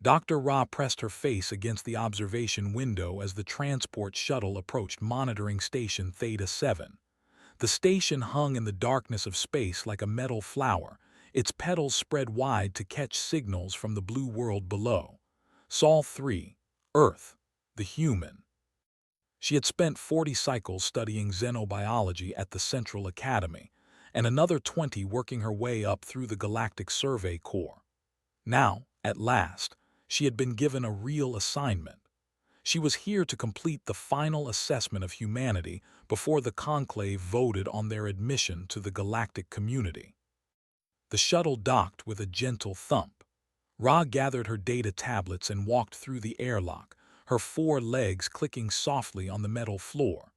Dr. Ra pressed her face against the observation window as the transport shuttle approached monitoring station Theta 7. The station hung in the darkness of space like a metal flower, its petals spread wide to catch signals from the blue world below. Sol 3, Earth, the human. She had spent 40 cycles studying xenobiology at the Central Academy, and another 20 working her way up through the Galactic Survey Corps. Now, at last, she had been given a real assignment. She was here to complete the final assessment of humanity before the conclave voted on their admission to the galactic community. The shuttle docked with a gentle thump. Ra gathered her data tablets and walked through the airlock, her 4 legs clicking softly on the metal floor.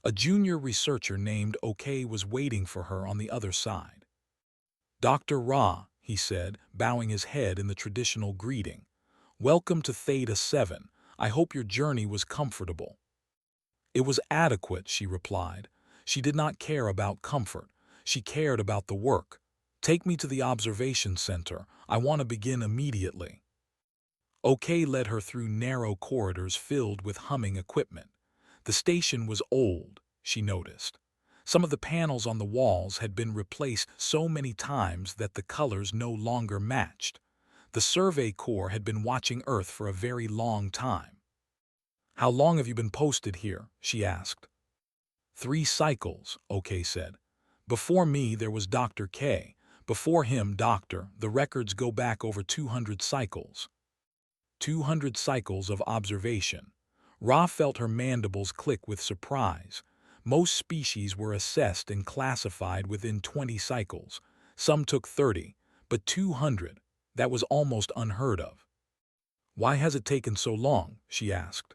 A junior researcher named OK was waiting for her on the other side. "Dr. Ra," he said, bowing his head in the traditional greeting. "Welcome to Theta 7. I hope your journey was comfortable." "It was adequate," she replied. She did not care about comfort. She cared about the work. "Take me to the observation center. I want to begin immediately." OK led her through narrow corridors filled with humming equipment. The station was old, she noticed. Some of the panels on the walls had been replaced so many times that the colors no longer matched. The Survey Corps had been watching Earth for a very long time. "How long have you been posted here?" she asked. 3 cycles, OK said. "Before me there was Dr. K. Before him, Doctor. The records go back over 200 cycles." 200 cycles of observation. Ra felt her mandibles click with surprise. Most species were assessed and classified within 20 cycles. Some took 30, but 200, that was almost unheard of. "Why has it taken so long?" she asked.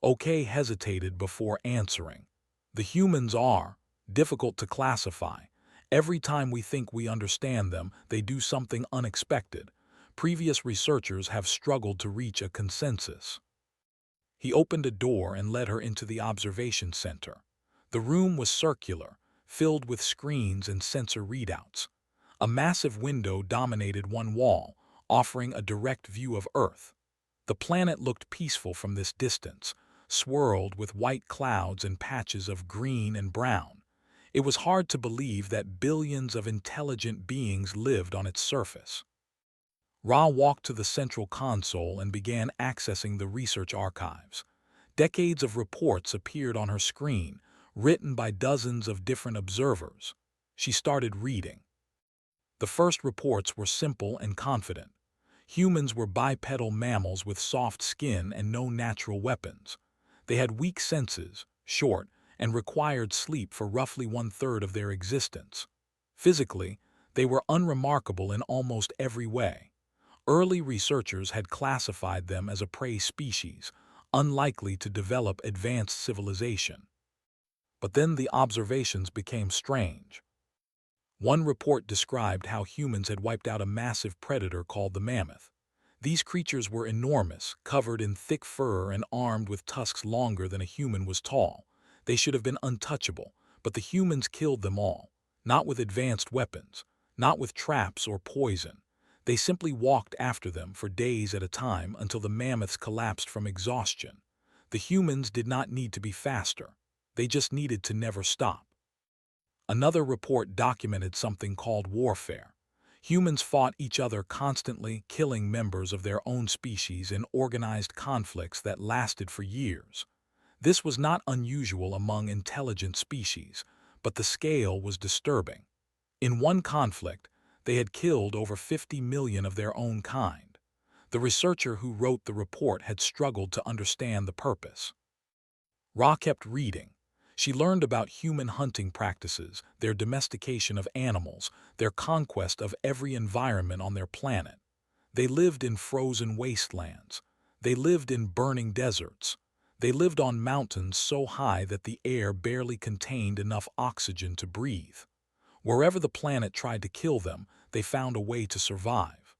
OK hesitated before answering. "The humans are difficult to classify. Every time we think we understand them, they do something unexpected. Previous researchers have struggled to reach a consensus." He opened a door and led her into the observation center. The room was circular, filled with screens and sensor readouts. A massive window dominated one wall, offering a direct view of Earth. The planet looked peaceful from this distance, swirled with white clouds and patches of green and brown. It was hard to believe that billions of intelligent beings lived on its surface. Ra walked to the central console and began accessing the research archives. Decades of reports appeared on her screen, written by dozens of different observers. She started reading. The first reports were simple and confident. Humans were bipedal mammals with soft skin and no natural weapons. They had weak senses, short, and required sleep for roughly 1/3 of their existence. Physically, they were unremarkable in almost every way. Early researchers had classified them as a prey species, unlikely to develop advanced civilization. But then the observations became strange. One report described how humans had wiped out a massive predator called the mammoth. These creatures were enormous, covered in thick fur and armed with tusks longer than a human was tall. They should have been untouchable, but the humans killed them all, not with advanced weapons, not with traps or poison. They simply walked after them for days at a time until the mammoths collapsed from exhaustion. The humans did not need to be faster. They just needed to never stop. Another report documented something called warfare. Humans fought each other constantly, killing members of their own species in organized conflicts that lasted for years. This was not unusual among intelligent species, but the scale was disturbing. In one conflict, they had killed over 50 million of their own kind. The researcher who wrote the report had struggled to understand the purpose. Ra kept reading. She learned about human hunting practices, their domestication of animals, their conquest of every environment on their planet. They lived in frozen wastelands. They lived in burning deserts. They lived on mountains so high that the air barely contained enough oxygen to breathe. Wherever the planet tried to kill them, they found a way to survive.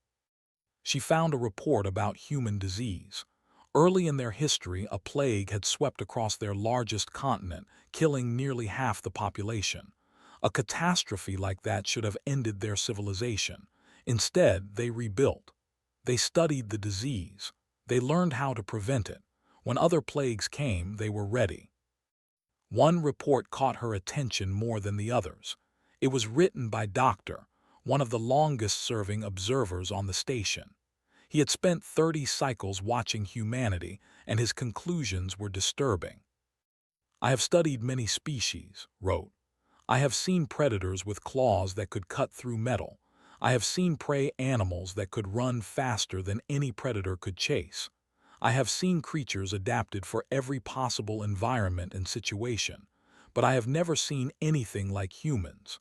She found a report about human disease. Early in their history, a plague had swept across their largest continent, killing nearly half the population. A catastrophe like that should have ended their civilization. Instead, they rebuilt. They studied the disease. They learned how to prevent it. When other plagues came, they were ready. One report caught her attention more than the others. It was written by Dr., one of the longest-serving observers on the station. He had spent 30 cycles watching humanity, and his conclusions were disturbing. "I have studied many species," wrote. "I have seen predators with claws that could cut through metal. I have seen prey animals that could run faster than any predator could chase. I have seen creatures adapted for every possible environment and situation, but I have never seen anything like humans.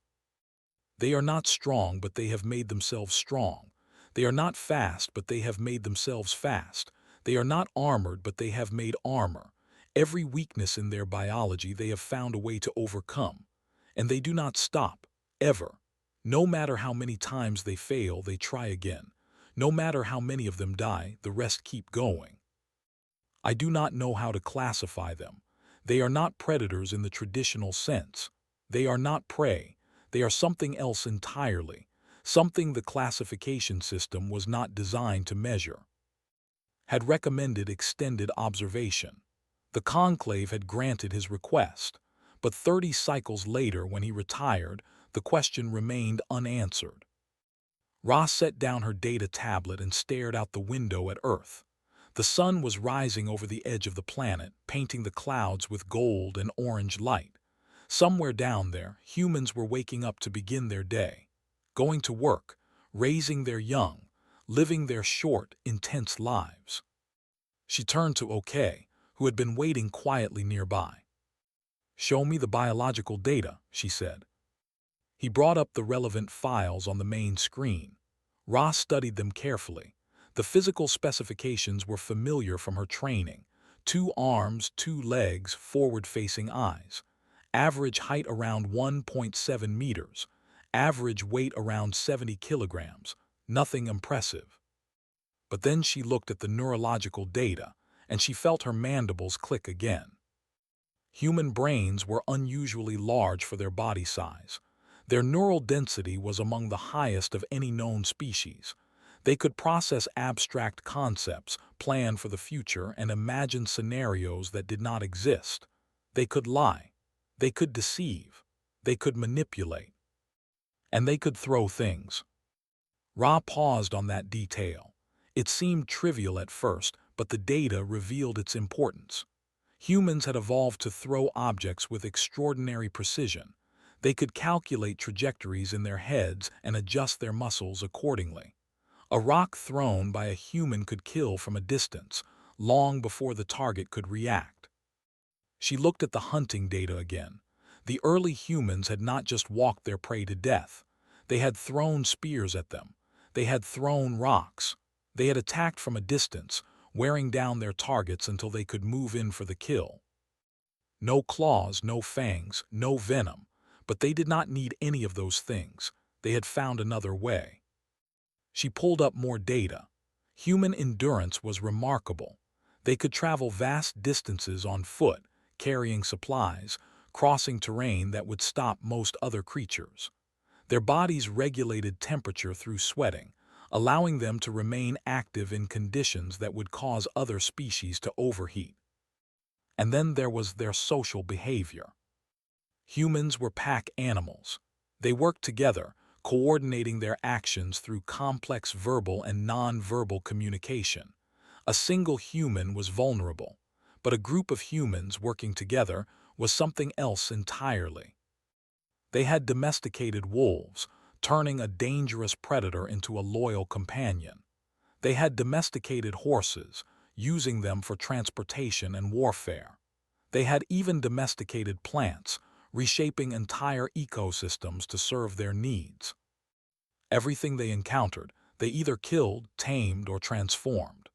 They are not strong, but they have made themselves strong. They are not fast, but they have made themselves fast. They are not armored, but they have made armor. Every weakness in their biology they have found a way to overcome. And they do not stop, ever. No matter how many times they fail, they try again. No matter how many of them die, the rest keep going. I do not know how to classify them. They are not predators in the traditional sense. They are not prey. They are something else entirely, something the classification system was not designed to measure." Had recommended extended observation. The conclave had granted his request, but 30 cycles later, when he retired, the question remained unanswered. Ra set down her data tablet and stared out the window at Earth. The sun was rising over the edge of the planet, painting the clouds with gold and orange light. Somewhere down there, humans were waking up to begin their day, going to work, raising their young, living their short, intense lives. She turned to OK, who had been waiting quietly nearby. "Show me the biological data," she said. He brought up the relevant files on the main screen. Ra studied them carefully. The physical specifications were familiar from her training: 2 arms, 2 legs, forward-facing eyes. Average height around 1.7 meters. Average weight around 70 kilograms. Nothing impressive. But then she looked at the neurological data, and she felt her mandibles click again. Human brains were unusually large for their body size. Their neural density was among the highest of any known species. They could process abstract concepts, plan for the future, and imagine scenarios that did not exist. They could lie. They could deceive. They could manipulate. And they could throw things. Ra paused on that detail. It seemed trivial at first, but the data revealed its importance. Humans had evolved to throw objects with extraordinary precision. They could calculate trajectories in their heads and adjust their muscles accordingly. A rock thrown by a human could kill from a distance, long before the target could react. She looked at the hunting data again. The early humans had not just walked their prey to death. They had thrown spears at them. They had thrown rocks. They had attacked from a distance, wearing down their targets until they could move in for the kill. No claws, no fangs, no venom. But they did not need any of those things. They had found another way. She pulled up more data. Human endurance was remarkable. They could travel vast distances on foot, carrying supplies, crossing terrain that would stop most other creatures. Their bodies regulated temperature through sweating, allowing them to remain active in conditions that would cause other species to overheat. And then there was their social behavior. Humans were pack animals. They worked together, coordinating their actions through complex verbal and non-verbal communication. A single human was vulnerable, but a group of humans working together was something else entirely. They had domesticated wolves, turning a dangerous predator into a loyal companion. They had domesticated horses, using them for transportation and warfare. They had even domesticated plants, reshaping entire ecosystems to serve their needs. Everything they encountered, they either killed, tamed, or transformed.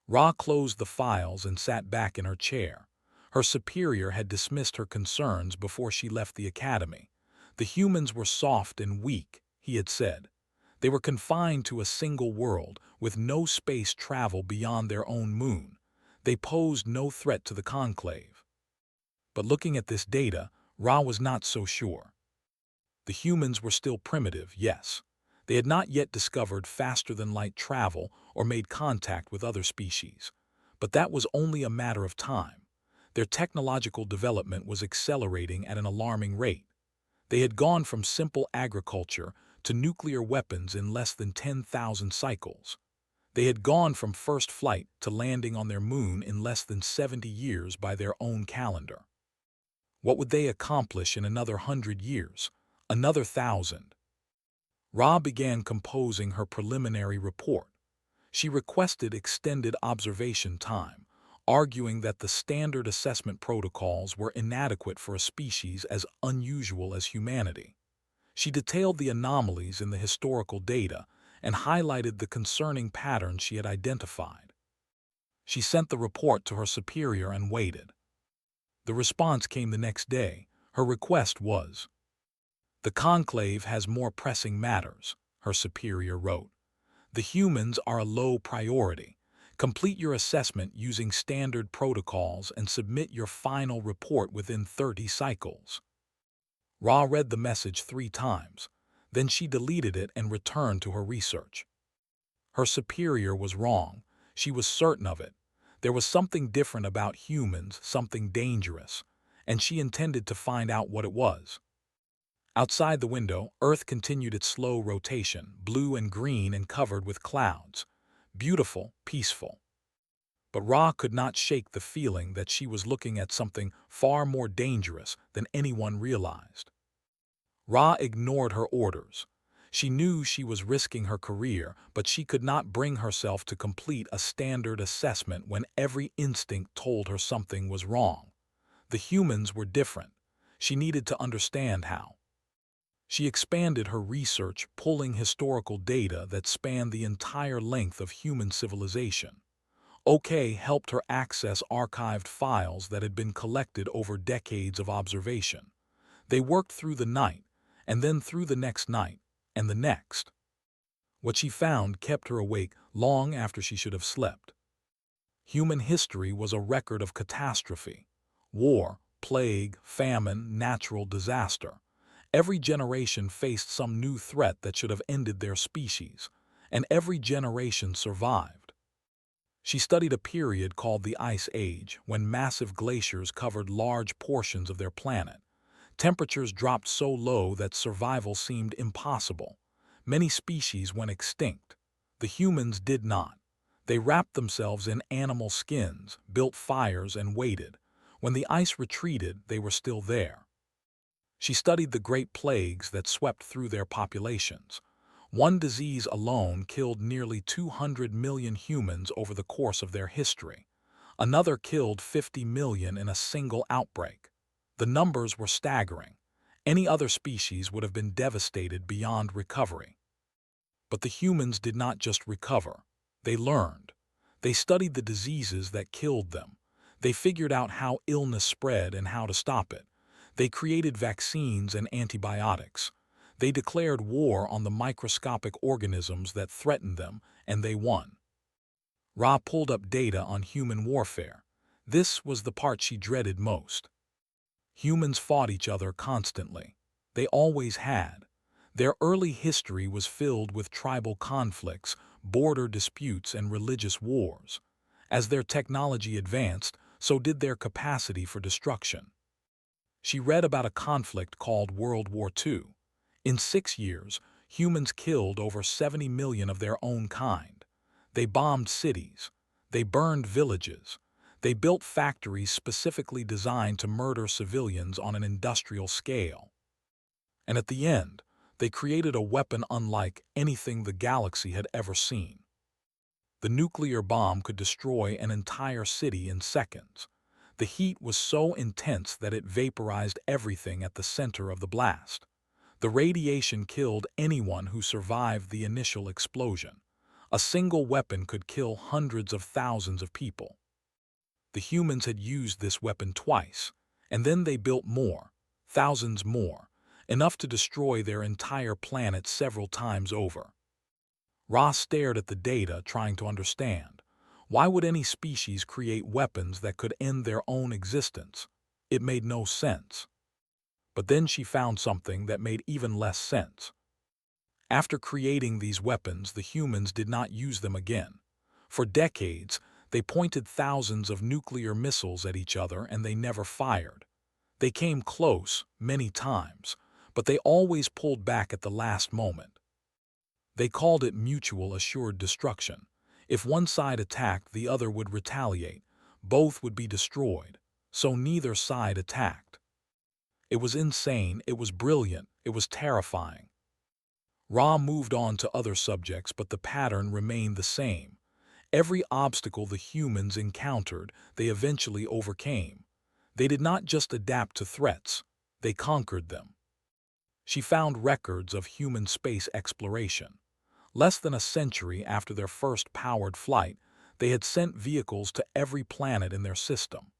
Ra closed the files and sat back in her chair. Her superior had dismissed her concerns before she left the academy. The humans were soft and weak, he had said. They were confined to a single world, with no space travel beyond their own moon. They posed no threat to the conclave. But looking at this data, Ra was not so sure. The humans were still primitive, yes. They had not yet discovered faster-than-light travel or made contact with other species. But that was only a matter of time. Their technological development was accelerating at an alarming rate. They had gone from simple agriculture to nuclear weapons in less than 10,000 cycles. They had gone from first flight to landing on their moon in less than 70 years by their own calendar. What would they accomplish in another 100 years? Another 1,000? Ra began composing her preliminary report. She requested extended observation time, arguing that the standard assessment protocols were inadequate for a species as unusual as humanity. She detailed the anomalies in the historical data and highlighted the concerning patterns she had identified. She sent the report to her superior and waited. The response came the next day. Her request was, "The conclave has more pressing matters," her superior wrote. "The humans are a low priority. Complete your assessment using standard protocols and submit your final report within 30 cycles." Ra read the message 3 times. Then she deleted it and returned to her research. Her superior was wrong. She was certain of it. There was something different about humans, something dangerous, and she intended to find out what it was. Outside the window, Earth continued its slow rotation, blue and green and covered with clouds. Beautiful, peaceful. But Ra could not shake the feeling that she was looking at something far more dangerous than anyone realized. Ra ignored her orders. She knew she was risking her career, but she could not bring herself to complete a standard assessment when every instinct told her something was wrong. The humans were different. She needed to understand how. She expanded her research, pulling historical data that spanned the entire length of human civilization. OK helped her access archived files that had been collected over decades of observation. They worked through the night, and then through the next night, and the next. What she found kept her awake long after she should have slept. Human history was a record of catastrophe. War, plague, famine, natural disaster. Every generation faced some new threat that should have ended their species, and every generation survived. She studied a period called the Ice Age, when massive glaciers covered large portions of their planet. Temperatures dropped so low that survival seemed impossible. Many species went extinct. The humans did not. They wrapped themselves in animal skins, built fires, and waited. When the ice retreated, they were still there. She studied the great plagues that swept through their populations. One disease alone killed nearly 200 million humans over the course of their history. Another killed 50 million in a single outbreak. The numbers were staggering. Any other species would have been devastated beyond recovery. But the humans did not just recover. They learned. They studied the diseases that killed them. They figured out how illness spread and how to stop it. They created vaccines and antibiotics. They declared war on the microscopic organisms that threatened them, and they won. Ra pulled up data on human warfare. This was the part she dreaded most. Humans fought each other constantly. They always had. Their early history was filled with tribal conflicts, border disputes, and religious wars. As their technology advanced, so did their capacity for destruction. She read about a conflict called World War II. In 6 years, humans killed over 70 million of their own kind. They bombed cities. They burned villages. They built factories specifically designed to murder civilians on an industrial scale. And at the end, they created a weapon unlike anything the galaxy had ever seen. The nuclear bomb could destroy an entire city in seconds. The heat was so intense that it vaporized everything at the center of the blast. The radiation killed anyone who survived the initial explosion. A single weapon could kill hundreds of thousands of people. The humans had used this weapon twice, and then they built more, thousands more, enough to destroy their entire planet several times over. Ra stared at the data, trying to understand. Why would any species create weapons that could end their own existence? It made no sense. But then she found something that made even less sense. After creating these weapons, the humans did not use them again. For decades, they pointed thousands of nuclear missiles at each other and they never fired. They came close, many times, but they always pulled back at the last moment. They called it mutual assured destruction. If one side attacked, the other would retaliate. Both would be destroyed, so neither side attacked. It was insane, it was brilliant, it was terrifying. Ra moved on to other subjects, but the pattern remained the same. Every obstacle the humans encountered, they eventually overcame. They did not just adapt to threats, they conquered them. She found records of human space exploration. Less than a century after their first powered flight, they had sent vehicles to every planet in their system.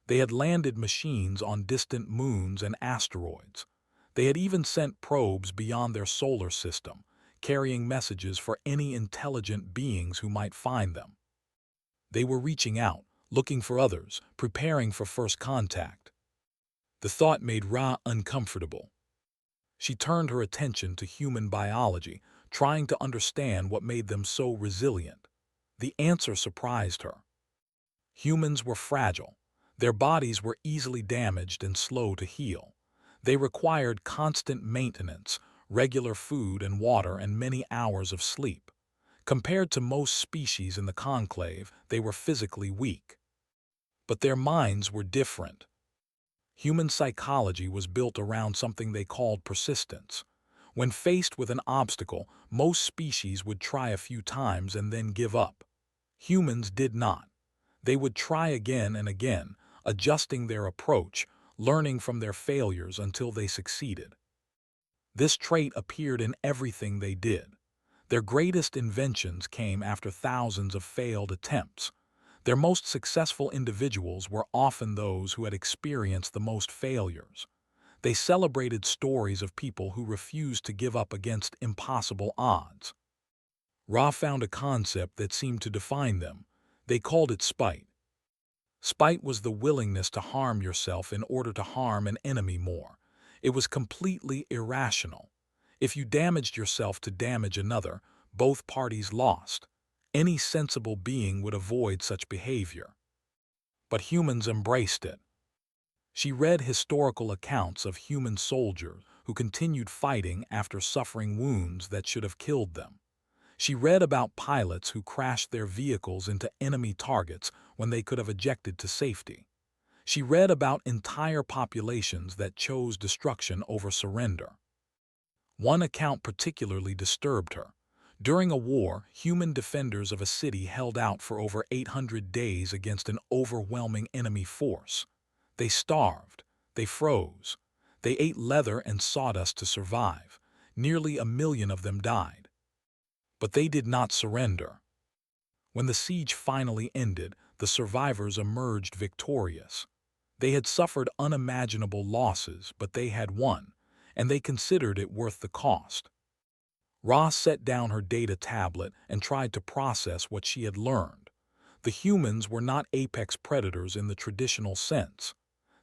They had landed machines on distant moons and asteroids. They had even sent probes beyond their solar system, carrying messages for any intelligent beings who might find them. They were reaching out, looking for others, preparing for first contact. The thought made Ra uncomfortable. She turned her attention to human biology, trying to understand what made them so resilient. The answer surprised her. Humans were fragile. Their bodies were easily damaged and slow to heal. They required constant maintenance, regular food and water, and many hours of sleep. Compared to most species in the conclave, they were physically weak. But their minds were different. Human psychology was built around something they called persistence. When faced with an obstacle, most species would try a few times and then give up. Humans did not. They would try again and again, adjusting their approach, learning from their failures until they succeeded. This trait appeared in everything they did. Their greatest inventions came after thousands of failed attempts. Their most successful individuals were often those who had experienced the most failures. They celebrated stories of people who refused to give up against impossible odds. Ra found a concept that seemed to define them. They called it spite. Spite was the willingness to harm yourself in order to harm an enemy more. It was completely irrational. If you damaged yourself to damage another, both parties lost. Any sensible being would avoid such behavior. But humans embraced it. She read historical accounts of human soldiers who continued fighting after suffering wounds that should have killed them. She read about pilots who crashed their vehicles into enemy targets when they could have ejected to safety. She read about entire populations that chose destruction over surrender. One account particularly disturbed her. During a war, human defenders of a city held out for over 800 days against an overwhelming enemy force. They starved, they froze, they ate leather and sawdust to survive. Nearly 1 million of them died. But they did not surrender. When the siege finally ended, the survivors emerged victorious. They had suffered unimaginable losses, but they had won, and they considered it worth the cost. Ross set down her data tablet and tried to process what she had learned. The humans were not apex predators in the traditional sense.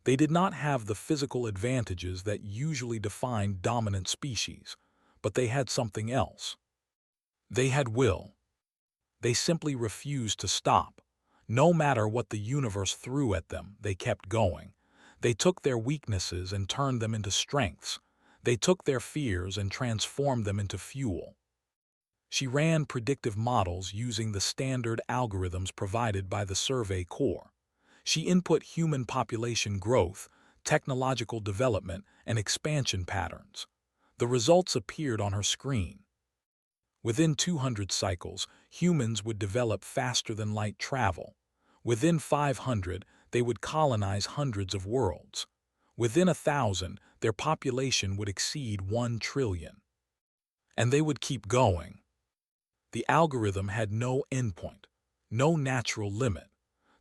They did not have the physical advantages that usually define dominant species, but they had something else. They had will. They simply refused to stop. No matter what the universe threw at them, they kept going. They took their weaknesses and turned them into strengths. They took their fears and transformed them into fuel. She ran predictive models using the standard algorithms provided by the Survey Corps. She input human population growth, technological development, and expansion patterns. The results appeared on her screen. Within 200 cycles, humans would develop faster than light travel. Within 500, they would colonize hundreds of worlds. Within 1,000, their population would exceed 1 trillion. And they would keep going. The algorithm had no endpoint, no natural limit.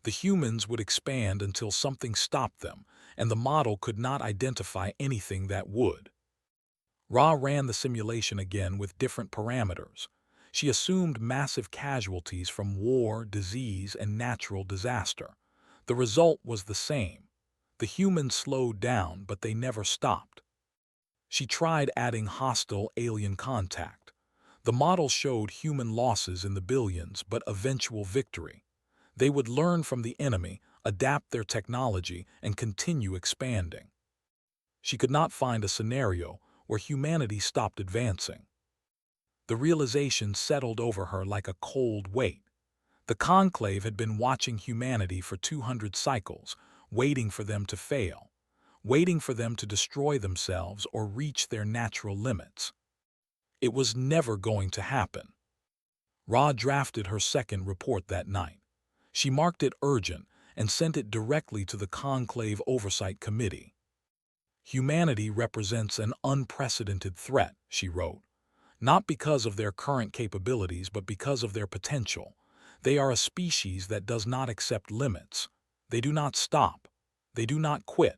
The humans would expand until something stopped them, and the model could not identify anything that would. Ra ran the simulation again with different parameters. She assumed massive casualties from war, disease, and natural disaster. The result was the same. The humans slowed down, but they never stopped. She tried adding hostile alien contact. The model showed human losses in the billions, but eventual victory. They would learn from the enemy, adapt their technology, and continue expanding. She could not find a scenario where humanity stopped advancing. The realization settled over her like a cold weight. The conclave had been watching humanity for 200 cycles, waiting for them to fail, waiting for them to destroy themselves or reach their natural limits. It was never going to happen. Ra drafted her second report that night. She marked it urgent and sent it directly to the Conclave Oversight Committee. Humanity represents an unprecedented threat, she wrote, not because of their current capabilities but because of their potential. They are a species that does not accept limits. They do not stop. They do not quit.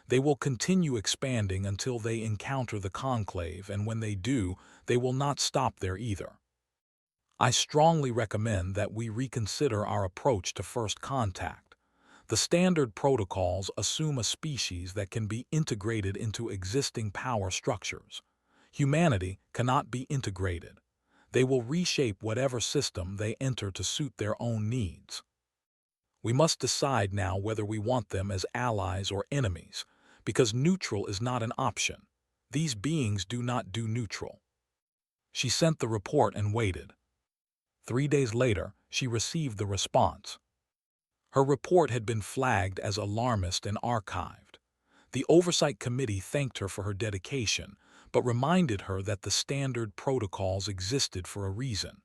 They will continue expanding until they encounter the Conclave, and when they do, they will not stop there either. I strongly recommend that we reconsider our approach to first contact. The standard protocols assume a species that can be integrated into existing power structures. Humanity cannot be integrated. They will reshape whatever system they enter to suit their own needs. We must decide now whether we want them as allies or enemies, because neutral is not an option. These beings do not do neutral. She sent the report and waited. 3 days later, she received the response. Her report had been flagged as alarmist and archived. The Oversight Committee thanked her for her dedication, but reminded her that the standard protocols existed for a reason.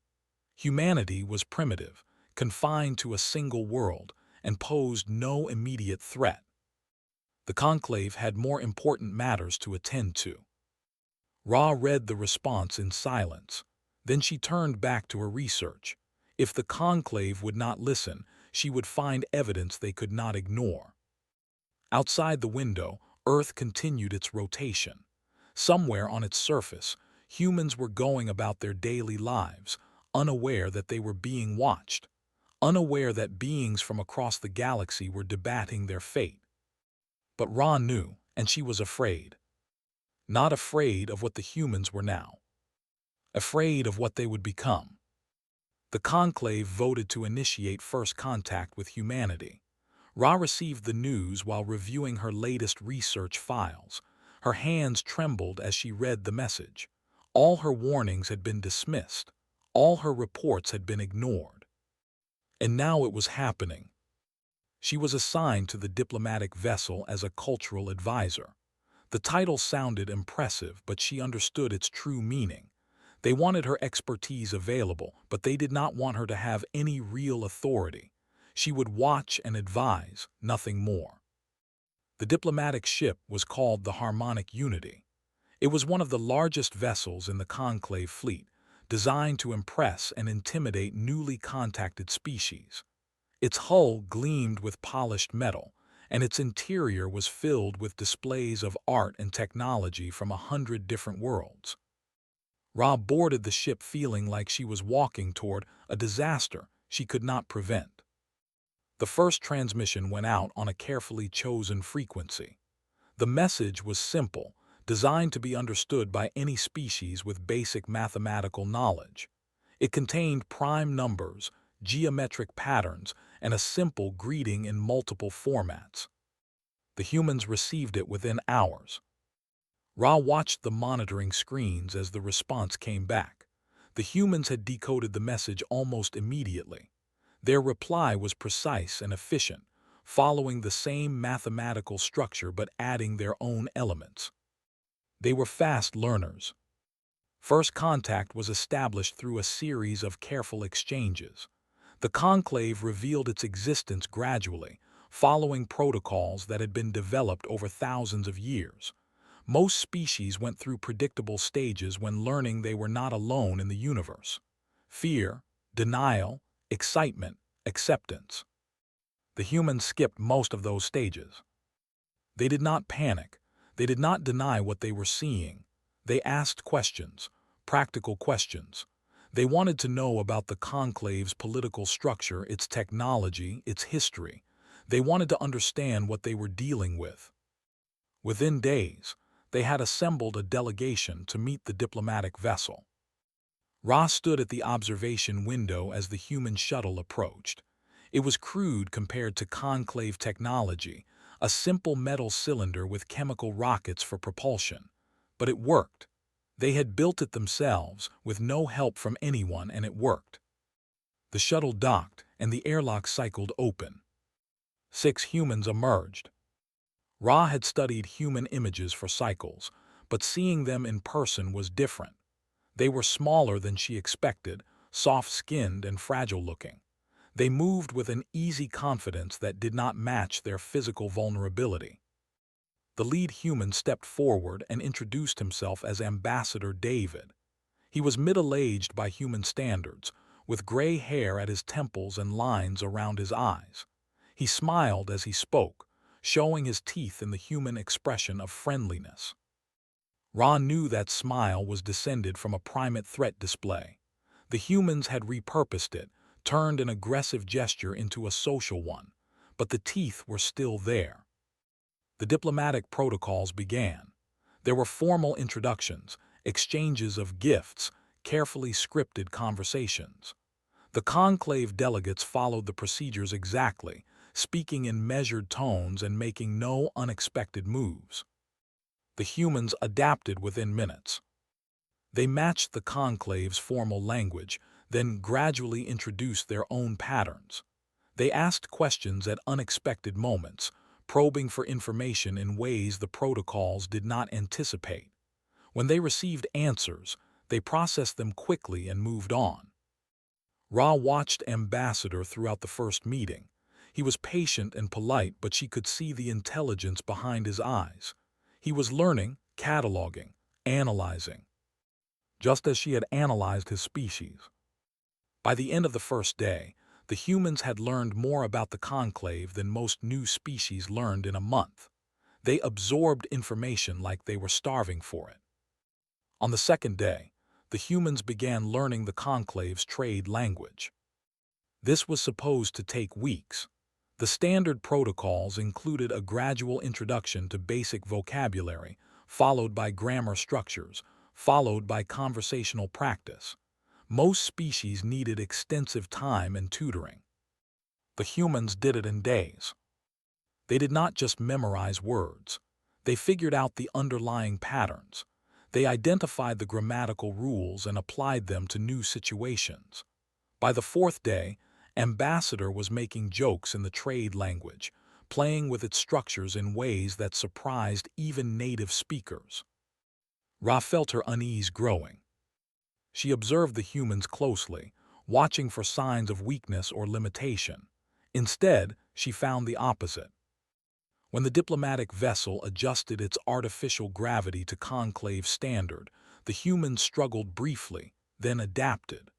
Humanity was primitive, confined to a single world, and posed no immediate threat. The conclave had more important matters to attend to. Ra read the response in silence. Then she turned back to her research. If the conclave would not listen, she would find evidence they could not ignore. Outside the window, Earth continued its rotation. Somewhere on its surface, humans were going about their daily lives, unaware that they were being watched, unaware that beings from across the galaxy were debating their fate. But Ra knew, and she was afraid. Not afraid of what the humans were now. Afraid of what they would become. The conclave voted to initiate first contact with humanity. Ra received the news while reviewing her latest research files. Her hands trembled as she read the message. All her warnings had been dismissed. All her reports had been ignored. And now it was happening. She was assigned to the diplomatic vessel as a cultural advisor. The title sounded impressive, but she understood its true meaning. They wanted her expertise available, but they did not want her to have any real authority. She would watch and advise, nothing more. The diplomatic ship was called the Harmonic Unity. It was one of the largest vessels in the Conclave fleet, designed to impress and intimidate newly contacted species. Its hull gleamed with polished metal, and its interior was filled with displays of art and technology from 100 different worlds. Ra boarded the ship feeling like she was walking toward a disaster she could not prevent. The first transmission went out on a carefully chosen frequency. The message was simple, designed to be understood by any species with basic mathematical knowledge. It contained prime numbers, geometric patterns, and a simple greeting in multiple formats. The humans received it within hours. Ra watched the monitoring screens as the response came back. The humans had decoded the message almost immediately. Their reply was precise and efficient, following the same mathematical structure but adding their own elements. They were fast learners. First contact was established through a series of careful exchanges. The conclave revealed its existence gradually, following protocols that had been developed over thousands of years. Most species went through predictable stages when learning they were not alone in the universe. Fear, denial, excitement, acceptance. The humans skipped most of those stages. They did not panic. They did not deny what they were seeing. They asked questions, practical questions. They wanted to know about the conclave's political structure, its technology, its history. They wanted to understand what they were dealing with. Within days, they had assembled a delegation to meet the diplomatic vessel. Ra stood at the observation window as the human shuttle approached. It was crude compared to conclave technology, a simple metal cylinder with chemical rockets for propulsion. But it worked. They had built it themselves, with no help from anyone, and it worked. The shuttle docked, and the airlock cycled open. 6 humans emerged. Ra had studied human images for cycles, but seeing them in person was different. They were smaller than she expected, soft-skinned and fragile-looking. They moved with an easy confidence that did not match their physical vulnerability. The lead human stepped forward and introduced himself as Ambassador David. He was middle-aged by human standards, with gray hair at his temples and lines around his eyes. He smiled as he spoke, showing his teeth in the human expression of friendliness. Ra knew that smile was descended from a primate threat display. The humans had repurposed it, turned an aggressive gesture into a social one, but the teeth were still there. The diplomatic protocols began. There were formal introductions, exchanges of gifts, carefully scripted conversations. The conclave delegates followed the procedures exactly, speaking in measured tones and making no unexpected moves. The humans adapted within minutes. They matched the conclave's formal language, then gradually introduced their own patterns. They asked questions at unexpected moments, probing for information in ways the protocols did not anticipate. When they received answers, they processed them quickly and moved on. Ra watched Ambassador throughout the first meeting. He was patient and polite, but she could see the intelligence behind his eyes. He was learning, cataloging, analyzing, just as she had analyzed his species. By the end of the first day, the humans had learned more about the conclave than most new species learned in a month. They absorbed information like they were starving for it. On the second day, the humans began learning the conclave's trade language. This was supposed to take weeks. The standard protocols included a gradual introduction to basic vocabulary, followed by grammar structures, followed by conversational practice. Most species needed extensive time and tutoring. The humans did it in days. They did not just memorize words. They figured out the underlying patterns. They identified the grammatical rules and applied them to new situations. By the fourth day, Ambassador was making jokes in the trade language, playing with its structures in ways that surprised even native speakers. Ra felt her unease growing. She observed the humans closely, watching for signs of weakness or limitation. Instead, she found the opposite. When the diplomatic vessel adjusted its artificial gravity to conclave standard, the humans struggled briefly, then adapted.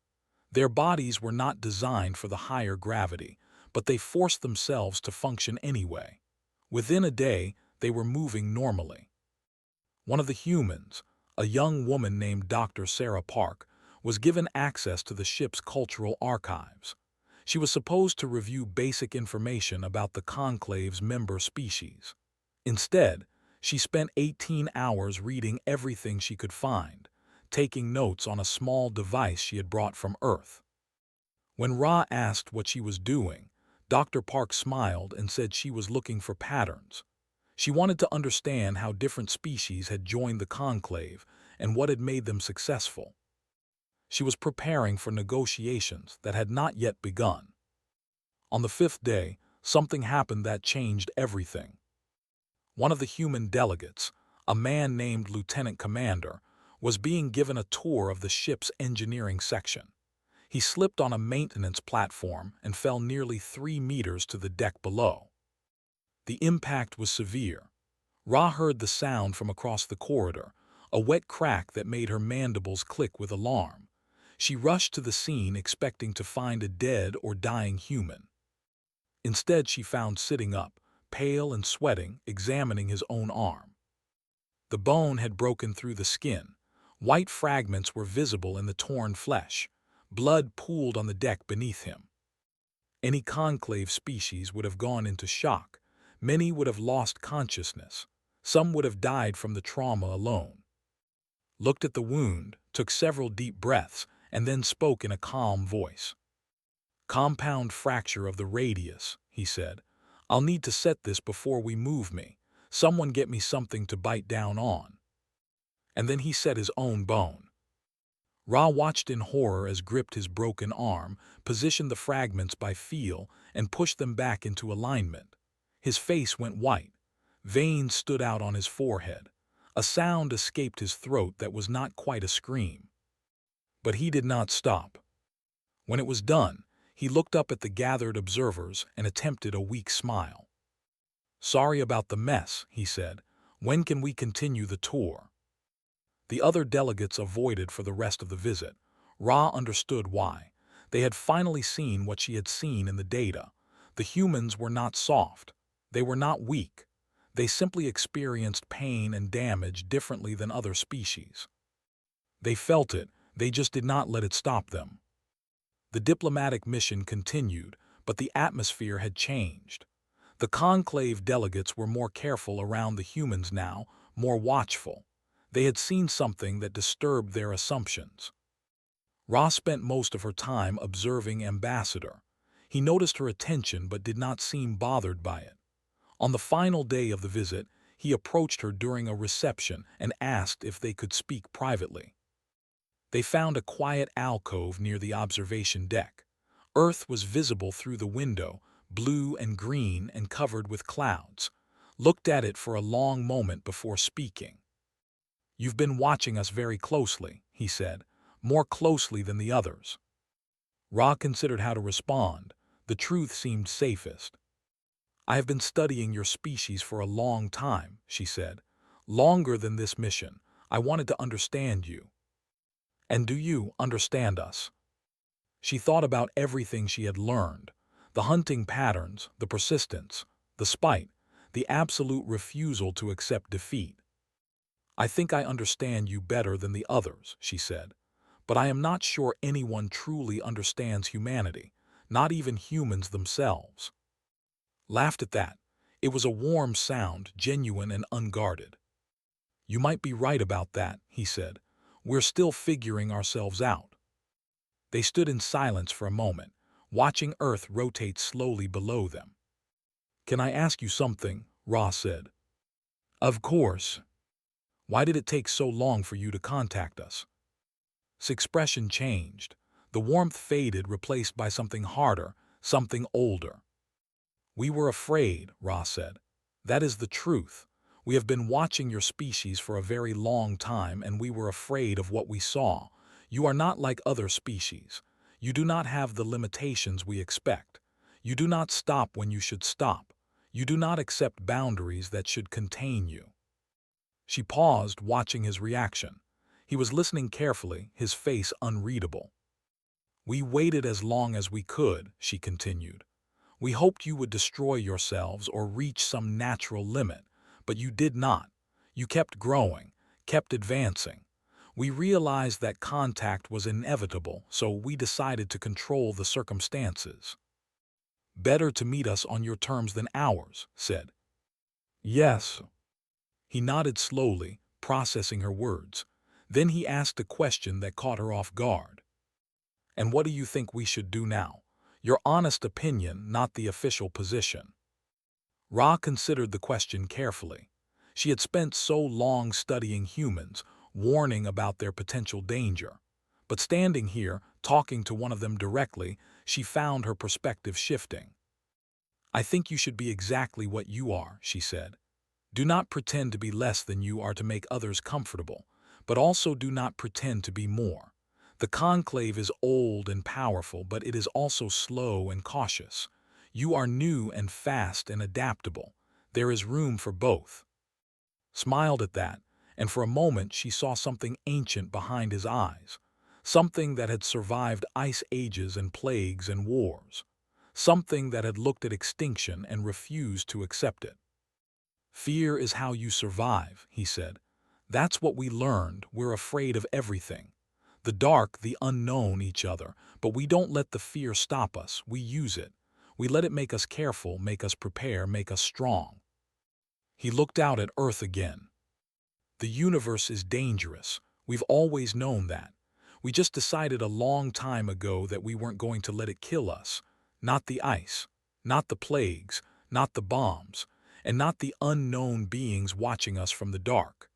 Their bodies were not designed for the higher gravity, but they forced themselves to function anyway. Within a day, they were moving normally. One of the humans, a young woman named Dr. Sarah Park, was given access to the ship's cultural archives. She was supposed to review basic information about the conclave's member species. Instead, she spent 18 hours reading everything she could find, taking notes on a small device she had brought from Earth. When Ra asked what she was doing, Dr. Park smiled and said she was looking for patterns. She wanted to understand how different species had joined the conclave and what had made them successful. She was preparing for negotiations that had not yet begun. On the fifth day, something happened that changed everything. One of the human delegates, a man named Lieutenant Commander, was being given a tour of the ship's engineering section. He slipped on a maintenance platform and fell nearly 3 meters to the deck below. The impact was severe. Ra heard the sound from across the corridor, a wet crack that made her mandibles click with alarm. She rushed to the scene expecting to find a dead or dying human. Instead, she found sitting up, pale and sweating, examining his own arm. The bone had broken through the skin. White fragments were visible in the torn flesh. Blood pooled on the deck beneath him. Any conclave species would have gone into shock. Many would have lost consciousness. Some would have died from the trauma alone. Looked at the wound, took several deep breaths, and then spoke in a calm voice. "Compound fracture of the radius," he said. "I'll need to set this before we move me. Someone get me something to bite down on." And then he set his own bone. Ra watched in horror as gripped his broken arm, positioned the fragments by feel, and pushed them back into alignment. His face went white. Veins stood out on his forehead. A sound escaped his throat that was not quite a scream. But he did not stop. When it was done, he looked up at the gathered observers and attempted a weak smile. "Sorry about the mess," he said. "When can we continue the tour?" The other delegates avoided for the rest of the visit. Ra understood why. They had finally seen what she had seen in the data. The humans were not soft. They were not weak. They simply experienced pain and damage differently than other species. They felt it, they just did not let it stop them. The diplomatic mission continued, but the atmosphere had changed. The conclave delegates were more careful around the humans now, more watchful. They had seen something that disturbed their assumptions. Ra spent most of her time observing Ambassador. He noticed her attention but did not seem bothered by it. On the final day of the visit, he approached her during a reception and asked if they could speak privately. They found a quiet alcove near the observation deck. Earth was visible through the window, blue and green and covered with clouds. Looked at it for a long moment before speaking. "You've been watching us very closely," he said, "more closely than the others." Ra considered how to respond. The truth seemed safest. "I have been studying your species for a long time," she said. "Longer than this mission. I wanted to understand you." "And do you understand us?" She thought about everything she had learned. The hunting patterns, the persistence, the spite, the absolute refusal to accept defeat. "I think I understand you better than the others," she said. "But I am not sure anyone truly understands humanity, not even humans themselves." Laughed at that. It was a warm sound, genuine and unguarded. "You might be right about that," he said. "We're still figuring ourselves out." They stood in silence for a moment, watching Earth rotate slowly below them. "Can I ask you something?" Ra said. "Of course." "Why did it take so long for you to contact us?" His expression changed. The warmth faded, replaced by something harder, something older. "We were afraid," Ra said. "That is the truth. We have been watching your species for a very long time, and we were afraid of what we saw. You are not like other species. You do not have the limitations we expect. You do not stop when you should stop. You do not accept boundaries that should contain you." She paused, watching his reaction. He was listening carefully, his face unreadable. "We waited as long as we could," she continued. "We hoped you would destroy yourselves or reach some natural limit, but you did not. You kept growing, kept advancing. We realized that contact was inevitable, so we decided to control the circumstances." "Better to meet us on your terms than ours," said. "Yes." He nodded slowly, processing her words. Then he asked a question that caught her off guard. "And what do you think we should do now? Your honest opinion, not the official position." Ra considered the question carefully. She had spent so long studying humans, warning about their potential danger. But standing here, talking to one of them directly, she found her perspective shifting. "I think you should be exactly what you are," she said. "Do not pretend to be less than you are to make others comfortable, but also do not pretend to be more. The conclave is old and powerful, but it is also slow and cautious. You are new and fast and adaptable. There is room for both." Smiled at that, and for a moment she saw something ancient behind his eyes, something that had survived ice ages and plagues and wars, something that had looked at extinction and refused to accept it. "Fear is how you survive," he said. "That's what we learned. We're afraid of everything. The dark, the unknown, each other, but we don't let the fear stop us. We use it. We let it make us careful, make us prepare, make us strong." He looked out at Earth again. "The universe is dangerous. We've always known that. We just decided a long time ago that we weren't going to let it kill us. Not the ice, not the plagues, not the bombs, and not the unknown beings watching us from the dark."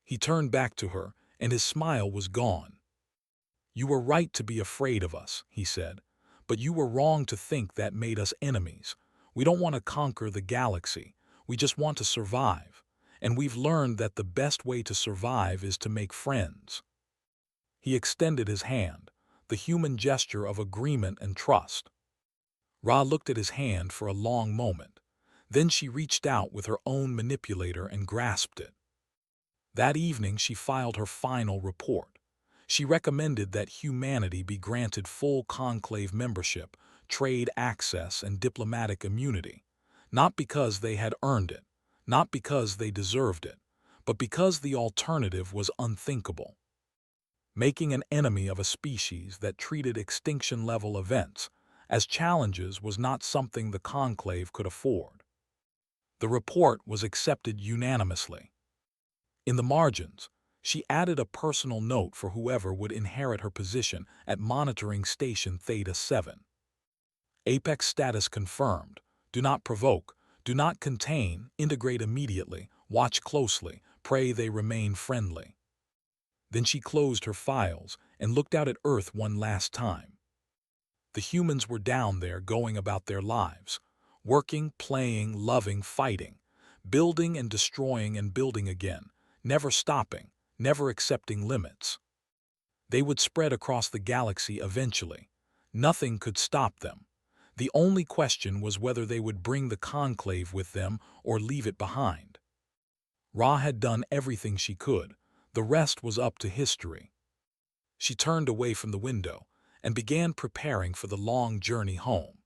He turned back to her, and his smile was gone. "You were right to be afraid of us," he said, "but you were wrong to think that made us enemies. We don't want to conquer the galaxy. We just want to survive. And we've learned that the best way to survive is to make friends." He extended his hand, the human gesture of agreement and trust. Ra looked at his hand for a long moment. Then she reached out with her own manipulator and grasped it. That evening she filed her final report. She recommended that humanity be granted full conclave membership, trade access, and diplomatic immunity, not because they had earned it, not because they deserved it, but because the alternative was unthinkable. Making an enemy of a species that treated extinction-level events as challenges was not something the conclave could afford. The report was accepted unanimously. In the margins, she added a personal note for whoever would inherit her position at Monitoring Station Theta 7. Apex status confirmed. Do not provoke. Do not contain. Integrate immediately. Watch closely. Pray they remain friendly. Then she closed her files and looked out at Earth one last time. The humans were down there going about their lives, working, playing, loving, fighting, building and destroying and building again, never stopping, never accepting limits. They would spread across the galaxy eventually. Nothing could stop them. The only question was whether they would bring the conclave with them or leave it behind. Ra had done everything she could. The rest was up to history. She turned away from the window and began preparing for the long journey home.